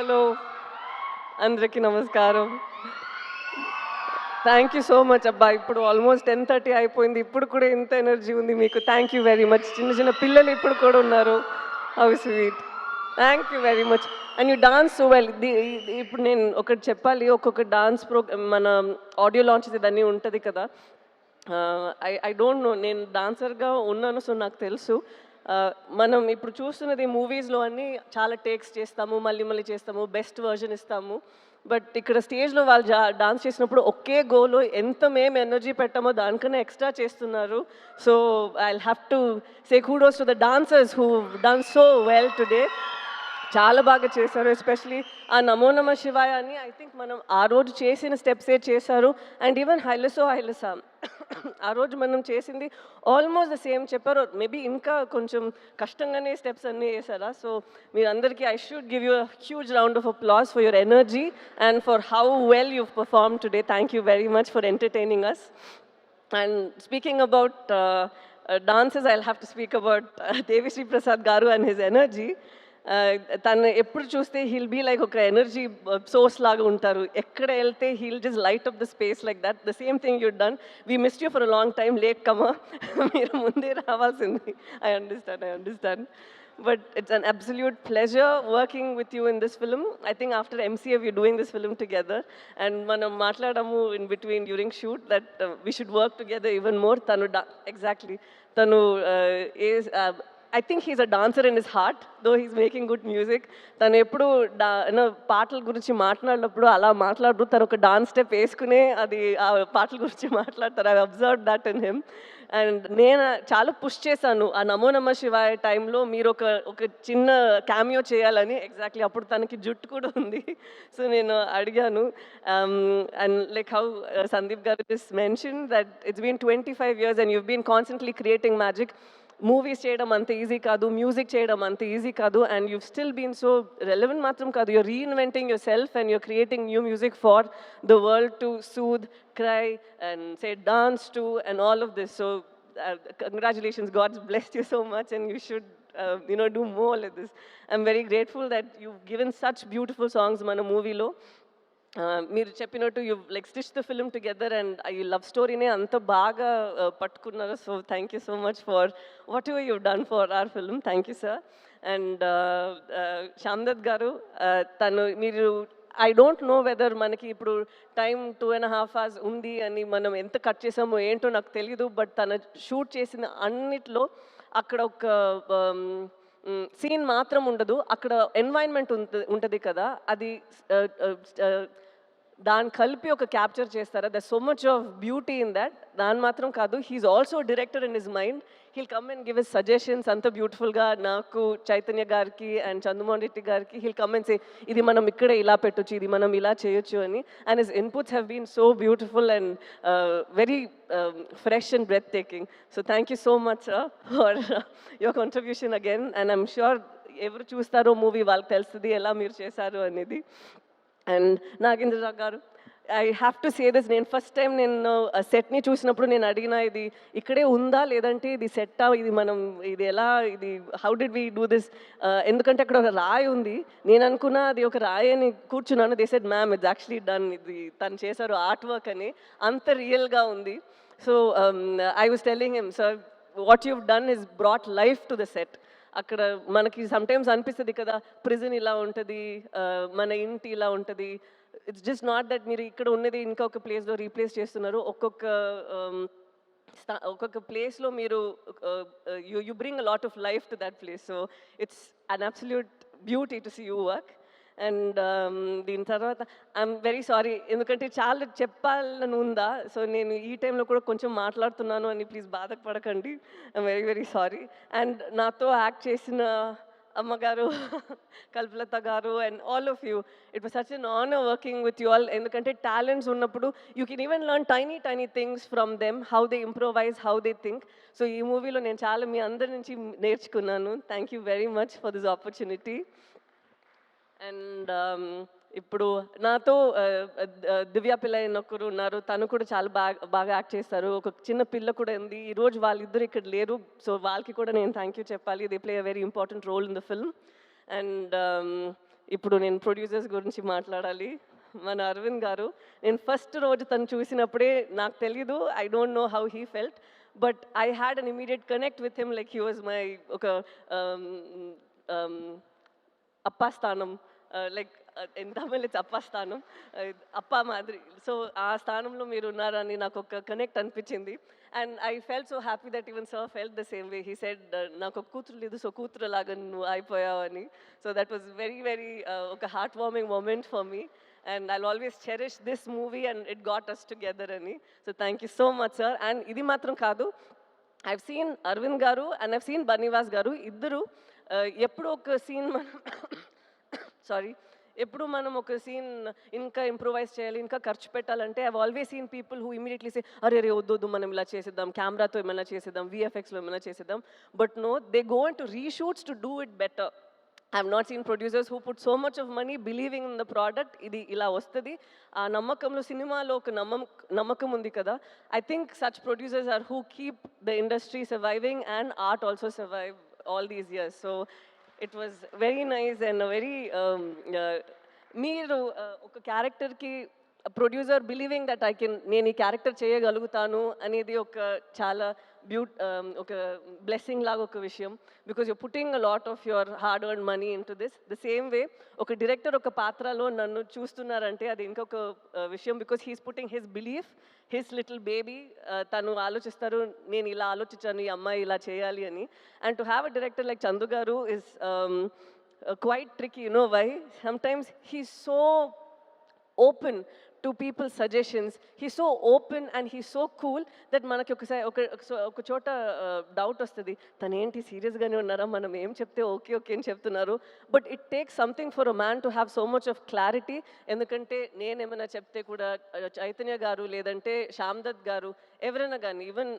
Hello అందరికీ నమస్కారం. Thank you so much అబ్బా! ఇప్పుడు ఆల్మోస్ట్ 10:30 అయిపోయింది. ఇప్పుడు కూడా ఇంత ఎనర్జీ ఉంది మీకు. Thank you very much. చిన్న చిన్న పిల్లలు ఇప్పుడు కూడా ఉన్నారు. How sweet. Thank you very much. And you dance so well. ఇప్పుడు నేను ఒకటి చెప్పాలి. ఒక్కొక్క డాన్స్ మన ఆడియో లాంచ్ ఇదన్నీ ఉంటుంది కదా! I don't know. నేను డాన్సర్‌గా ఉన్నాను. సో నాకు తెలుసు. మనం ఇప్పుడు చూస్తున్నది మూవీస్‌లో అన్నీ చాలా టేక్స్ చేస్తాము. మళ్ళీ మళ్ళీ చేస్తాము. బెస్ట్ వెర్షన్ ఇస్తాము. బట్ ఇక్కడ స్టేజ్‌లో వాళ్ళు డాన్స్ చేసినప్పుడు ఒకే గోలో ఎంత మేము ఎనర్జీ పెట్టామో దానికన్నా ఎక్స్ట్రా చేస్తున్నారు. So I'll have to say kudos to the dancers who done so well today. చాలా బాగా చేశారు. ఎస్పెషలీ ఆ నమో నమ శివాయ అని ఐ థింక్ మనం ఆ రోజు చేసిన స్టెప్సే చేశారు. అండ్ ఈవెన్ హైలసో హైలసా ఆ రోజు మనం చేసింది ఆల్మోస్ట్ ద సేమ్ చెప్పారు. మేబీ ఇంకా కొంచెం కష్టంగానే స్టెప్స్ అన్నీ వేసారా. సో మీరందరికీ I should give you huge round of applause for your energy and for how well you perform today. Thank you very much for entertaining us. And speaking about dances, I'll have to speak about Devi Sri Prasad Garu and his energy. తను ఎప్పుడు చూస్తే he'll be like ఒక energy source లాగా ఉంటారు. ఎక్కడ వెళ్తే he'll just light up the space like that. The same thing you done. We missed you for a long time. Latecomer. మీరు ముందే రావాల్సింది. I understand. But it's an absolute pleasure working with you in this film. I think after MCA we're doing this film together. And మనం మాట్లాడాము in between during shoot that we should work together even more. Tanu exactly. Tanu is I think he's a dancer in his heart, though he's making good music. తను ఎప్పుడు పాటల గురించి మాట్లాడినప్పుడు అలా మాట్లాడరు. తను ఒక డాన్స్ స్టెప్ వేసుకునే అది ఆ పాటల గురించి మాట్లాడతారు. I observe that in him. And నేను చాలా పుష్ చేశాను ఆ నమో నమ శివాయ టైంలో మీరు ఒక చిన్న క్యామియో చేయాలని. ఎగ్జాక్ట్లీ అప్పుడు తనకి జుట్టు కూడా ఉంది. సో నేను అడిగాను. అండ్ లైక్ హౌ సందీప్ గారు just mention that it's been 25 years and you've been constantly creating magic. Movies చేయడం అంత ఈజీ కాదు, మ్యూజిక్ చేయడం అంత ఈజీ కాదు. And you still been so relevant మాత్రం కాదు, you're reinventing yourself and you're creating new music for the world to soothe, cry and say dance to and all of this. So congratulations, God's blessed you so much and you should do more like this. I'm very grateful that you've given such beautiful songs మన మూవీలో. మీరు చెప్పినట్టు you like stitch the film together and ఈ love స్టోరీనే అంత బాగా పట్టుకున్నారు. So thank you so much for whatever you done for our film. Thank you sir. And Shyamdutt garu, తను మీరు ఐ డోంట్ నో వెదర్ మనకి ఇప్పుడు టైం 2.5 hours ఉంది అని మనం ఎంత కట్ చేసామో ఏంటో నాకు తెలీదు. బట్ తను షూట్ చేసిన అన్నిట్లో అక్కడ ఒక సీన్ మాత్రం ఉండదు, అక్కడ ఎన్వైర్న్మెంట్ ఉంటుంది కదా, అది దాన్ని కలిపి ఒక క్యాప్చర్ చేస్తారా. The so much of beauty in that. దాని మాత్రం కాదు, he's also director in his mind. He'll come and give his suggestions అంత బ్యూటిఫుల్గా. నాకు చైతన్య గారికి అండ్ చంద్రమోహన్ రెడ్డి గారికి హీల్ కమ్ అండ్ సే ఇది మనం ఇక్కడ ఇలా పెట్టొచ్చు, ఇది మనం ఇలా చేయొచ్చు అని. And his inputs have been so beautiful and very fresh and breathtaking. So thank you so much for your contribution again. And I'm sure ఎవరు చూస్తారో మూవీ వాళ్ళకి తెలుస్తుంది ఎలా మీరు చేశారు అనేది. అండ్ నాగేంద్రరావు గారు, I have to say this. నేను ఫస్ట్ టైం నేను సెట్ని చూసినప్పుడు నేను అడిగిన ఇది ఇక్కడే ఉందా లేదంటే ఇది సెట్టా, ఇది మనం ఇది ఎలా, ఇది how did we do this. ఎందుకంటే అక్కడ ఒక రాయి ఉంది. నేను అనుకున్నా అది ఒక రాయి అని కూర్చున్నాను. They said ma'am it's actually done, ఇది తను చేశారు ఆర్ట్ వర్క్ అని. అంత రియల్గా ఉంది. So I was telling him, sir what you've done is brought life to the set. అక్కడ మనకి సమ్టైమ్స్ అనిపిస్తుంది కదా, ప్రిజన్ ఇలా ఉంటుంది, మన ఇంటి ఇలా ఉంటుంది. ఇట్స్ జస్ట్ నాట్ దట్ మీరు ఇక్కడ ఉన్నది ఇంకొక ప్లేస్లో రీప్లేస్ చేస్తున్నారు. ఒక్కొక్క ప్లేస్లో మీరు you bring a lot of life to that place. So it's an absolute beauty to see you work. And దీని తర్వాత ఐఎమ్ వెరీ సారీ, ఎందుకంటే చాలా చెప్పాలని ఉందా. సో నేను ఈ టైంలో కూడా కొంచెం మాట్లాడుతున్నాను అని ప్లీజ్ బాధపడకండి. I'm very very sorry. And నాతో యాక్ట్ చేసిన అమ్మగారు, కల్పలత గారు and all of you, it was such N honour working with you all. ఎందుకంటే టాలెంట్స్ ఉన్నప్పుడు you can even learn tiny things from them, how they improvise, how they think. So ఈ మూవీలో నేను చాలా మీ అందరి నుంచి నేర్చుకున్నాను. Thank you very much for this opportunity. And ఇప్పుడు నాతో దివ్య పిల్లై ఒకరు ఉన్నారు. తను కూడా చాలా బాగా యాక్ట్ చేస్తారు. ఒక చిన్న పిల్ల కూడా ఉంది. ఈరోజు వాళ్ళిద్దరు ఇక్కడ లేరు. సో వాళ్ళకి కూడా నేను థ్యాంక్ యూ చెప్పాలి. They play a very important role in the film. And ఇప్పుడు నేను ప్రొడ్యూసర్స్ గురించి మాట్లాడాలి. మన అరవింద్ గారు, నేను ఫస్ట్ రోజు తను చూసినప్పుడే నాకు తెలీదు, I don't know how he felt, but I had an immediate connect with him, like he was my ఒక అప్పా స్థానం, లైక్ ఇన్ తమిళ్ ఇట్స్ అప్పా స్థానం, అప్పా మాదిరి. సో ఆ స్థానంలో మీరు ఉన్నారని నాకు ఒక కనెక్ట్ అనిపించింది. And I felt so happy that even sir felt the same way. He said నాకు ఒక కూతురు లేదు, సో కూతురు లాగా నువ్వు అయిపోయావని. So that was very very ఒక heart warming moment for me. And I'll always cherish this movie and it got us together ani. So thank you so much, sir. And idi matram kaadu, I've seen Arvind garu and I've seen Banivas garu iddaru eppudu oka scene sorry, ఎప్పుడు మనం ఒక scene ఇంకా improvise చేయాలి, ఇంకా ఖర్చు పెట్టాలంటే I always seen people who immediately say అరే రే వద్దు మనం ఇలా చేసేద్దాం, కెమెరాతో ఏమైనా చేసేద్దాం, విఎఫ్ఎక్స్లో ఏమైనా చేసేద్దాం. But no, they go into reshoots to do it better. I have not seen producers who put so much of money believing in the product. Idi ila vastadi aa nammakamlo సినిమాలో ఒక నమ్మకం ఉంది కదా. I think such producers are who keep the industry surviving and art also survive all these years. So it was very nice and a very మీరు ఒక క్యారెక్టర్కి producer believing that నేను ఈ క్యారెక్టర్ చేయగలుగుతాను అనేది ఒక చాలా ఒక బ్లెస్సింగ్ లాగా ఒక విషయం. Because you're putting a lot of your hard earn money into this. The same way ఒక డైరెక్టర్ ఒక పాత్రలో నన్ను చూస్తున్నారంటే అది ఇంకొక విషయం. Because he's putting his belief, his little baby. తను ఆలోచిస్తారు నేను ఇలా ఆలోచించాను, ఈ అమ్మాయి ఇలా చేయాలి అని. And to have a director like Chandu గారు is quite tricky, you know why? Sometimes he's so open to people's suggestions. He's so open and he's so cool that మనకి ఒక చోట డౌట్ వస్తుంది, తను ఏంటి సీరియస్గానే ఉన్నారా, మనం ఏం చెప్తే ఓకే ఓకే అని చెప్తున్నారు. But it takes something for a man to have so much of clarity. ఎందుకంటే నేనేమైనా చెప్తే కూడా చైతన్య గారు లేదంటే శ్యామ్ దత్ గారు ఎవరైనా కానీ, ఈవెన్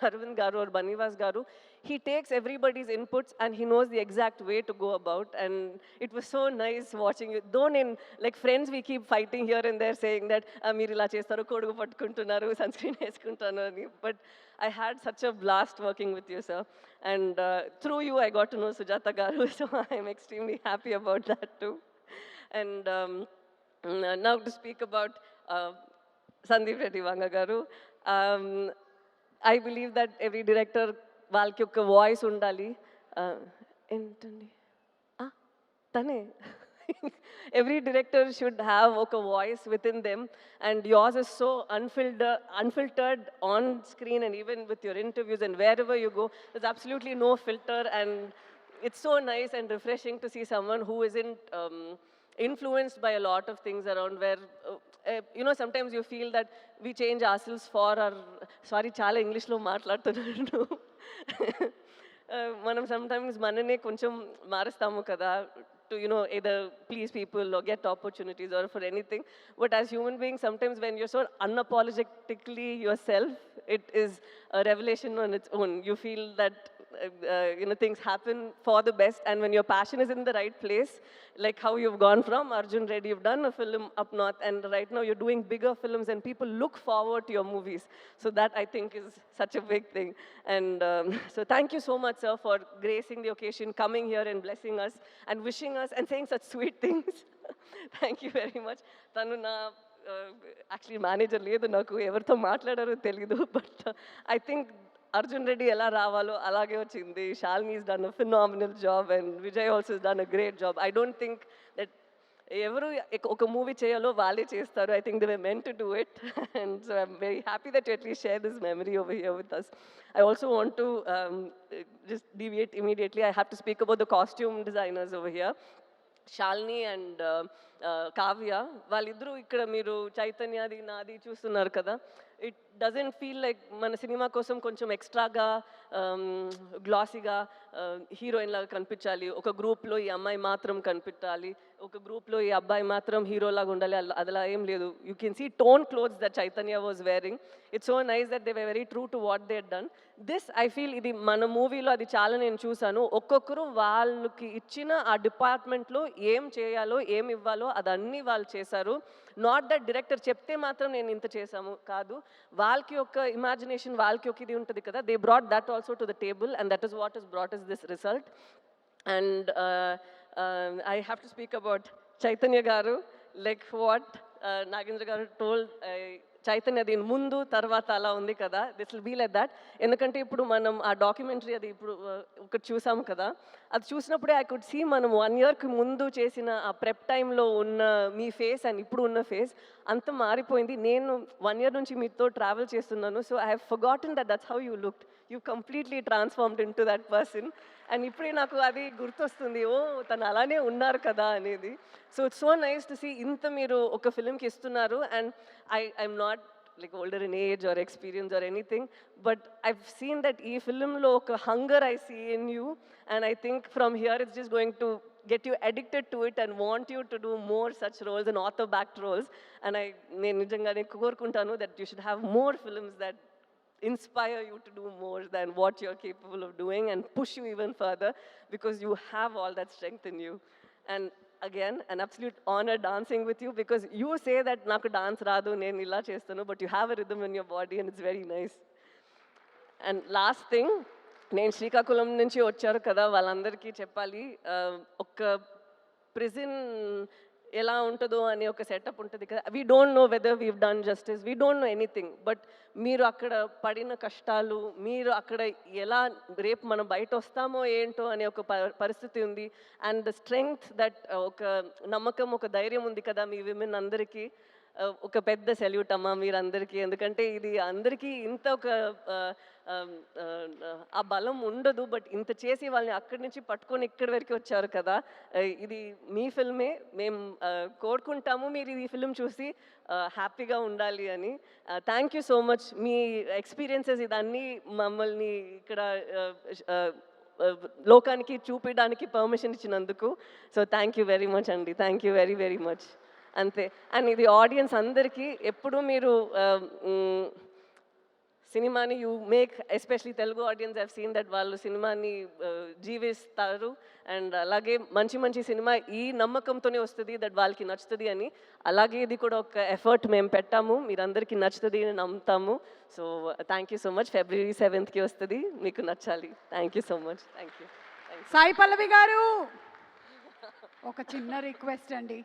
అరవింద్ గారు ఆర్ బనీవాస్ గారు, he takes everybody's inputs and he knows the exact way to go about. And it was so nice watching you. Though in like friends we keep fighting here and there saying that meer ila chestaru, kodugu pattukuntunnaru, sunscreen eskuntunnaru ani. But I had such a blast working with you, sir. And through you I got to know Sujata garu, so I am extremely happy about that too. And now to speak about Sandeep Reddy Vanga garu, I believe that every director వాళ్ళకి ఒక voice ఉండాలి. ఏంటండి తనే every director should have a voice within them, and yours is so unfiltered on screen and even with your interviews and wherever you go, there's absolutely no filter. And it's so nice and refreshing to see someone who isn't influenced by a lot of things around, where you know, sometimes you feel that we change ourselves for our, sorry చాలా ఇంగ్లీష్లో మాట్లాడుతున్నాను, మనం sometimes మననే కొంచెం మారుస్తాము కదా, to, you know, either please people or get opportunities or for anything. But as human beings, sometimes when you're so unapologetically yourself, it is a revelation on its own. You feel that you know, things happen for the best, and when your passion is in the right place, like how you've gone from Arjun Reddy, you've done a film up north, and right now you're doing bigger films and people look forward to your movies. So that, I think, is such a big thing. And so thank you so much, sir, for gracing the occasion, coming here and blessing us and wishing us and saying such sweet things. Thank you very much. Tanu na actually manager ledu, naku evartho maatladaro teliyadu, but I think Arjun Reddy ela ravalo alage vachindi. Shalini has done a phenomenal job and Vijay also has done a great job. I don't think that ఎవరు ఒక movie చేయాలో వాళ్ళే చేస్తారు. I think they were meant to do it. And so I'm very happy that you at least share this memory over here with us. I also want to just deviate immediately. I have to speak about the costume designers over here. Shalini and Kavya, వాళ్ళిద్దరూ ఇక్కడ మీరు చైతన్యది నాది చూస్తున్నారు కదా. It doesn't feel like మన cinema కోసం కొంచెం ఎక్స్ట్రాగా గ్లాసీగా హీరోయిన్ లాగా కనిపించాలి, ఒక గ్రూప్లో ఈ అమ్మాయి మాత్రం కనిపించాలి, ఒక గ్రూప్లో ఈ అబ్బాయి మాత్రం హీరోలాగా ఉండాలి, అలా ఏం లేదు. You can see tone clothes that Chaitanya was wearing. It's so nice that they were very true to what they had done. This I feel ఇది మన మూవీలో అది చాలా నేను చూశాను. ఒక్కొక్కరు వాళ్ళకి ఇచ్చిన ఆ డిపార్ట్మెంట్లో ఏం చేయాలో ఏం ఇవ్వాలో అదన్నీ వాళ్ళు చేశారు. నాట్ దట్ డైరెక్టర్ చెప్తే మాత్రం నేను ఇంత చేశాము కాదు, వాళ్ళకి ఒక ఇమాజినేషన్, వాళ్ళకి ఒక ఇది ఉంటుంది కదా. They brought that also to the table, and that is what is brought is this result. And I have to speak about Chaitanya Garu, like what Nagendra Garu told. Chaitanya దీని ముందు తర్వాత అలా ఉంది కదా, this will be like that. ఎందుకంటే ఇప్పుడు మనం ఆ డాక్యుమెంటరీ అది ఇప్పుడు ఒకటి చూసాం కదా, అది చూసినప్పుడే ఐ కుడ్ సీ మనం 1 yearకి ముందు చేసిన ఆ ప్రెప్ టైంలో ఉన్న మీ ఫేస్ అండ్ ఇప్పుడు ఉన్న ఫేస్ అంత మారిపోయింది. నేను 1 year నుంచి మీతో ట్రావెల్ చేస్తున్నాను, so I have forgotten that's how you looked. You completely transformed in to that person. And ఇప్పుడే నాకు అది గుర్తొస్తుంది, ఓ తను అలానే ఉన్నారు కదా అనేది. So it's so nice to see ఇంత మీరు ఒక ఫిలింకి ఇస్తున్నారు. And I'm not like older in age or experience or anything, but I've seen that ee film lo oka hunger I see in you, and I think from here it's just going to get you addicted to it and want you to do more such roles and author backed roles. And నేను నిజంగానే కోరుకుంటాను that you should have more films that inspire you to do more than what you're capable of doing and push you even further, because you have all that strength in you. And again, an absolute honor dancing with you, because you say that naku dance raadu nenu illa chestanu, but you have a rhythm in your body and it's very nice. And last thing, నేను శ్రీకాకుళం నుంచి వచ్చారు కదా, వాళ్ళందరికీ చెప్పాలి, ఒక prison ఎలా ఉంటుందో అని ఒక సెటప్ ఉంటుంది కదా. We don't know whether weave done justice, we don't know anything, but మీరు అక్కడ పడిన కష్టాలు, మీరు అక్కడ ఎలా రేపు మనం బయట వస్తామో ఏంటో అనే ఒక పరిస్థితి ఉంది. అండ్ ద స్ట్రెంగ్త్ దట్, ఒక నమ్మకం, ఒక ధైర్యం ఉంది కదా మీ విమెన్ అందరికీ. ఒక పెద్ద సెల్యూట్ అమ్మా మీరందరికీ. ఎందుకంటే ఇది అందరికీ ఇంత ఒక ఆ బలం ఉండదు, బట్ ఇంత చేసి వాళ్ళని అక్కడి నుంచి పట్టుకొని ఇక్కడి వరకు వచ్చారు కదా. ఇది మీ ఫిల్మే, మేము కోరుకుంటాము మీరు ఈ ఫిల్మ్ చూసి హ్యాపీగా ఉండాలి అని. థ్యాంక్ యూ సో మచ్, మీ ఎక్స్పీరియన్సెస్ ఇదన్నీ మమ్మల్ని ఇక్కడ లోకానికి చూపించడానికి పర్మిషన్ ఇచ్చినందుకు. So thank you very much అండి, thank you very very much. అంతే. అండ్ ఇది ఆడియన్స్ అందరికీ, ఎప్పుడు మీరు సినిమాని you make, especially Telugu audience have seen that వాళ్ళు సినిమాని జీవిస్తారు. అండ్ అలాగే మంచి మంచి సినిమా ఈ నమ్మకంతోనే వస్తుంది దట్ వాళ్ళకి నచ్చుతుంది అని. అలాగే ఇది కూడా ఒక ఎఫర్ట్ మేము పెట్టాము, మీరందరికీ నచ్చుతుంది అని నమ్ముతాము. So thank you so much. February 7th వస్తుంది, మీకు నచ్చాలి. Thank you so much. Thank you. Sai Pallavi గారు, ఒక చిన్న రిక్వెస్ట్ అండి,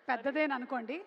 పెద్దదేననుకోండి.